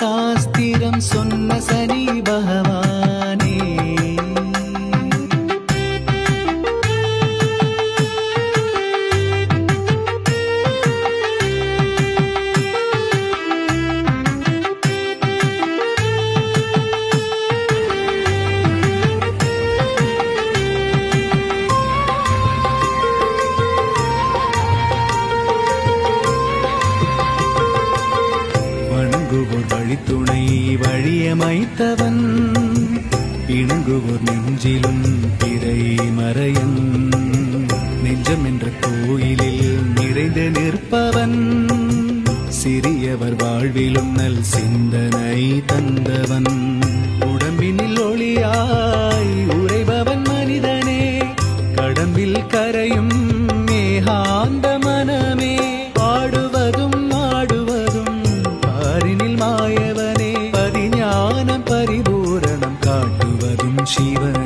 சாஸ்திரம் சொன்ன சனி பகவானே. வணங்குவோர் வழித்துணை வழியமைத்தவன், இணங்குவோர் நெஞ்சிலும் பிறை மறையன். நெஞ்சம் என்ற கோயிலில் நிறைந்து நிற்பவன், சிறியவர் வாழ்விலும் நல் சிந்தனை தந்தவன். உடம்பினில் ஒளியாய் உறைபவன் மனிதனே, கடம்பில் கரையும் மேகாந்த மனமே. ஆடுவதும் ஆடுவதும் பாரினில் மாயவனே, பதிஞானம் பரிபூரணம் காட்டுவதும் சிவனே.